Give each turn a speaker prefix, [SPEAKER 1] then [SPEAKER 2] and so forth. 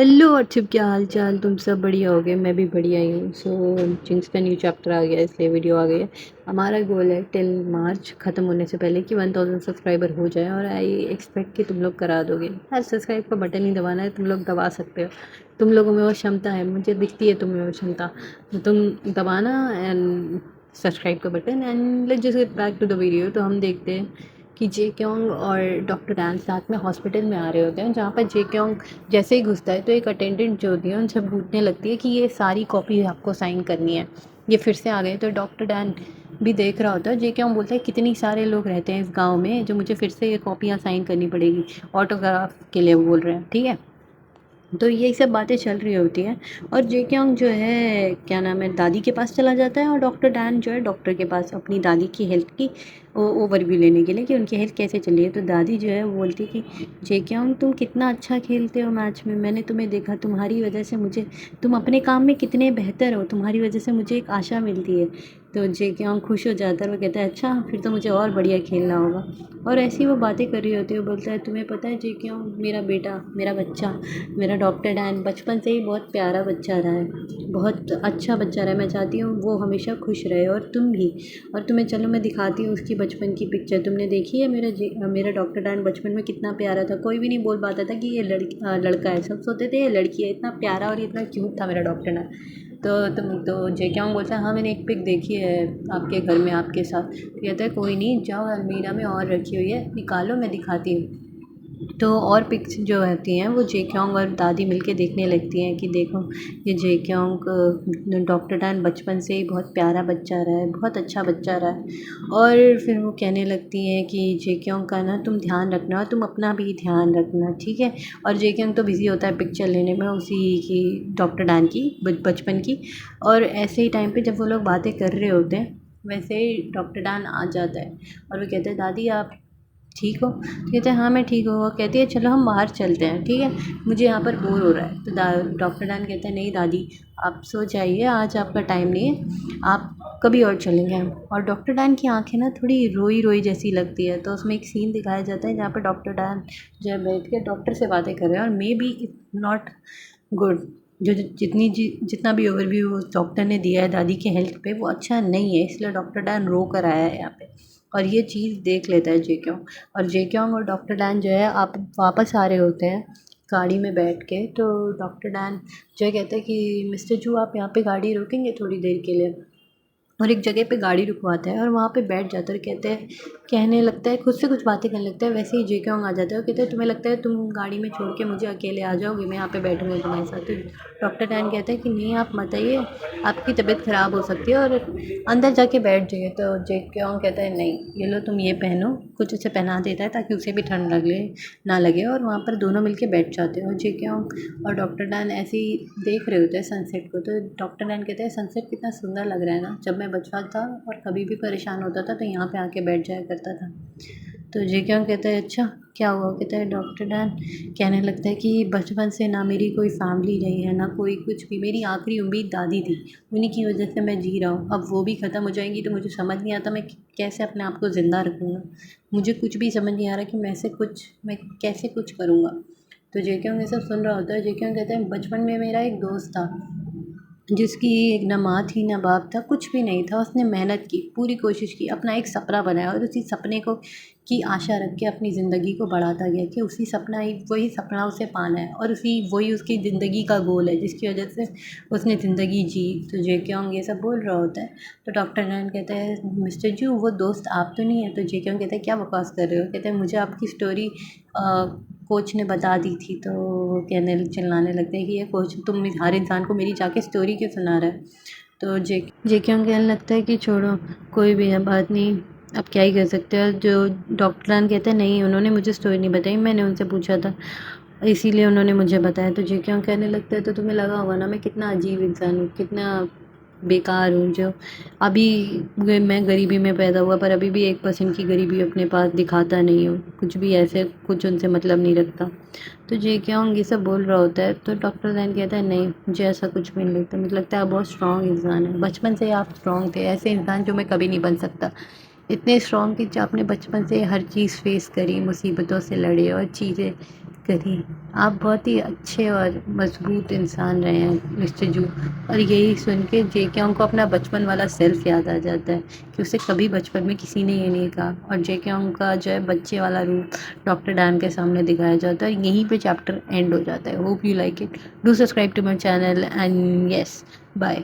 [SPEAKER 1] Hello अर्चिप, क्या हाल चाल? तुम सब बढ़िया हो गए? मैं भी बढ़िया ही हूँ। चिंग्स का न्यू चैप्टर आ गया इसलिए वीडियो आ गई है। हमारा गोल है टिल मार्च ख़त्म होने से पहले कि 1000 सब्सक्राइबर हो जाए, और आई एक्सपेक्ट कि तुम लोग करा दोगे। हर सब्सक्राइब का बटन ही दबाना है, तुम लोग दबा सकते हो। तुम लोगों में वो क्षमता है, मुझे दिखती है तुम में वो क्षमता। तो तुम दबाना एंड सब्सक्राइब का button, and let's just get back to the video. तो हम देखते हैं कि जे क्योंग और डॉक्टर डैन साथ में हॉस्पिटल में आ रहे होते हैं, जहाँ पर जे क्योंग जैसे ही घुसता है तो एक अटेंडेंट जो होती है उनसे पूछने लगती है कि ये सारी कॉपी आपको साइन करनी है। ये फिर से आ गए तो डॉक्टर डैन भी देख रहा होता है। जे क्योंग बोलता है कितनी सारे लोग रहते हैं इस गांव में जो मुझे फिर से ये कॉपियाँ साइन करनी पड़ेगी, ऑटोग्राफ के लिए वो बोल रहे हैं, ठीक है। तो यही सब बातें चल रही होती हैं, और जे क्योंग जो है क्या नाम है दादी के पास चला जाता है, और डॉक्टर डैन जो है डॉक्टर के पास अपनी दादी की हेल्थ की ओवरव्यू लेने के लिए कि उनकी हेल्थ कैसे चल रही है। तो दादी जो है वो बोलती है कि जे क्योंग तुम कितना अच्छा खेलते हो मैच में, मैंने तुम्हें देखा, तुम्हारी वजह से मुझे, तुम अपने काम में कितने बेहतर हो, तुम्हारी वजह से मुझे एक आशा मिलती है। तो जे क्योंग खुश हो जाता है, वो कहता है अच्छा फिर तो मुझे और बढ़िया खेलना होगा। और ऐसी वो बातें कर रही होती है। वो बोलता है तुम्हें पता है जे क्योंग, मेरा बेटा, मेरा बच्चा, मेरा डॉक्टर डैन बचपन से ही बहुत प्यारा बच्चा रहा है, बहुत अच्छा बच्चा रहा है। मैं चाहती हूँ वो हमेशा खुश रहे, और तुम भी। और तुम्हें चलो मैं दिखाती हूँ उसकी बचपन की पिक्चर। तुमने देखी है मेरा डॉक्टर डैन बचपन में कितना प्यारा था। कोई भी नहीं बोल पाता था कि ये लड़का है, सब सोचते थे ये लड़की है। इतना प्यारा और इतना क्यूट था मेरा डॉक्टर डैन। तो जे क्योंग बोलता है हाँ मैंने एक पिक देखी है आपके घर में आपके साथ। तो कहता है कोई नहीं, जाओ अलमीरा में और रखी हुई है, निकालो, मैं दिखाती हूँ। तो और पिक्स जो रहती हैं वो जे क्योंग और दादी मिलके देखने लगती हैं कि देखो ये जे क्योंग डॉक्टर डैन बचपन से ही बहुत प्यारा बच्चा रहा है, बहुत अच्छा बच्चा रहा है। और फिर वो कहने लगती हैं कि जे क्योंग का ना तुम ध्यान रखना, और तुम अपना भी ध्यान रखना, ठीक है। और जे क्योंग तो बिज़ी होता है पिक्चर लेने में उसी की, डॉक्टर डैन की बचपन की। और ऐसे ही टाइम पे जब वो लोग बातें कर रहे होते हैं, वैसे ही डॉक्टर डैन आ जाता है और वो कहता है दादी आप ठीक हो? तो कहते हैं हाँ मैं ठीक हूँ। वो कहती है चलो हम बाहर चलते हैं, ठीक है, मुझे यहाँ पर बोर हो रहा है। तो डॉक्टर डैन कहता है नहीं दादी, आप सो जाइए, आज आपका टाइम नहीं है, आप कभी और चलेंगे हम। और डॉक्टर डैन की आंखें ना थोड़ी रोई रोई जैसी लगती है। तो उसमें एक सीन दिखाया जाता है जहाँ पर डॉक्टर डैन जो है बैठ के डॉक्टर से बातें कर रहे हैं, और मे बी नॉट गुड। जो जितना भी ओवरव्यू उस डॉक्टर ने दिया है दादी के हेल्थ पे वो अच्छा नहीं है, इसलिए डॉक्टर डैन रो कर आया है यहाँ पे। और ये चीज़ देख लेता है जे क्योंग। और जे क्योंग और डॉक्टर डैन जो है आप वापस आ रहे होते हैं गाड़ी में बैठ के। तो डॉक्टर डैन जो है कहते हैं कि मिस्टर जू आप यहाँ पे गाड़ी रोकेंगे थोड़ी देर के लिए। और एक जगह पे गाड़ी रुकवाता है और वहाँ पे बैठ जाता है। कहते हैं, कहने लगता है, खुद से कुछ बातें करने लगता है। वैसे ही जे क्योंग आ जाता है और कहते हैं तुम्हें लगता है तुम गाड़ी में छोड़ के मुझे अकेले आ जाओगे, मैं यहाँ पे बैठूंगा तुम्हारे साथ? तो डॉक्टर डैन कहता है कि नहीं आप मत आइए, आपकी तबीयत ख़राब हो सकती है, और अंदर जाके बैठ जाइए। तो जे क्योंग कहता है नहीं, ये लो तुम ये पहनो, कुछ उसे पहना देता है ताकि उसे भी ठंड लगे ना लगे। और वहाँ पर दोनों मिलके बैठ जाते हैं, और जे क्योंग और डॉक्टर डैन ऐसे ही देख रहे होते हैं सनसेट को। तो डॉक्टर डैन कहते हैं सनसेट कितना सुंदर लग रहा है ना, जब मैं बचपन था और कभी भी परेशान होता था तो यहाँ पे आके बैठ जाया करता था। तो जे क्यों कहता है अच्छा क्या हुआ? कहता है डॉक्टर डैन कहने लगता है कि बचपन से ना मेरी कोई फैमिली रही है ना कोई कुछ भी, मेरी आखिरी उम्मीद दादी थी, उन्हीं की वजह से मैं जी रहा हूँ। अब वो भी ख़त्म हो जाएंगी तो मुझे समझ नहीं आता मैं कैसे अपने आप को ज़िंदा रखूँगा। मुझे कुछ भी समझ नहीं आ रहा कि मैं कैसे कुछ करूँगा। तो जे क्यों ये सब सुन रहा होता है। जे क्यों कहते हैं बचपन में मेरा एक दोस्त था जिसकी एक ना माँ थी ना बाप था, कुछ भी नहीं था। उसने मेहनत की, पूरी कोशिश की, अपना एक सपना बनाया, और उसी सपने को की आशा रख के अपनी ज़िंदगी को बढ़ाता गया कि उसी सपना ही वही सपना उसे पाना है, और वही उसकी ज़िंदगी का गोल है जिसकी वजह से उसने ज़िंदगी जी। तो जे क्योंग ये सब बोल रहा होता है। तो डॉक्टर नैन कहता है मिस्टर जू वो दोस्त आप तो नहीं है? तो जे क्योंग कहता है क्या बकवास कर रहे हो? कहते हैं मुझे आपकी स्टोरी कोच ने बता दी थी। तो वो कहने चिल्लाने लगते हैं कि ये कोच तुम हर इंसान को मेरी जाके स्टोरी क्यों सुना रहा है? तो जे क्यों कहने लगता है कि छोड़ो, कोई भी है बात नहीं, अब क्या ही कर सकते हो। जो डॉक्टर कहते हैं नहीं उन्होंने मुझे स्टोरी नहीं बताई, मैंने उनसे पूछा था इसीलिए उन्होंने मुझे बताया। तो जे क्यों कहने लगता है तो तुम्हें लगा होगा ना मैं कितना अजीब इंसान हूँ, कितना बेकार हूँ, जो अभी मैं गरीबी में पैदा हुआ पर अभी भी 1% की गरीबी अपने पास दिखाता नहीं हूँ, कुछ भी ऐसे कुछ उनसे मतलब नहीं रखता। तो जे क्योंग ये सब बोल रहा होता है। तो डॉक्टर जैन कहता है नहीं मुझे ऐसा कुछ भी नहीं लगता, मुझे लगता है आप बहुत स्ट्रॉन्ग इंसान है, बचपन से ही आप स्ट्रॉन्ग थे, ऐसे इंसान जो मैं कभी नहीं बन सकता। इतने स्ट्रॉन्ग कि जो आपने बचपन से हर चीज़ फेस करी, मुसीबतों से लड़े और चीज़ें करिए। आप बहुत ही अच्छे और मजबूत इंसान रहे हैं मिस्टर जू। और यही सुन के जेकेओंग को अपना बचपन वाला सेल्फ याद आ जाता है कि उसे कभी बचपन में किसी ने ये नहीं कहा, और जेकेओंग का जो है बच्चे वाला रूप डॉक्टर डैन के सामने दिखाया जाता है। यहीं पे चैप्टर एंड हो जाता है। Hope you like it, do subscribe to my channel and yes, bye.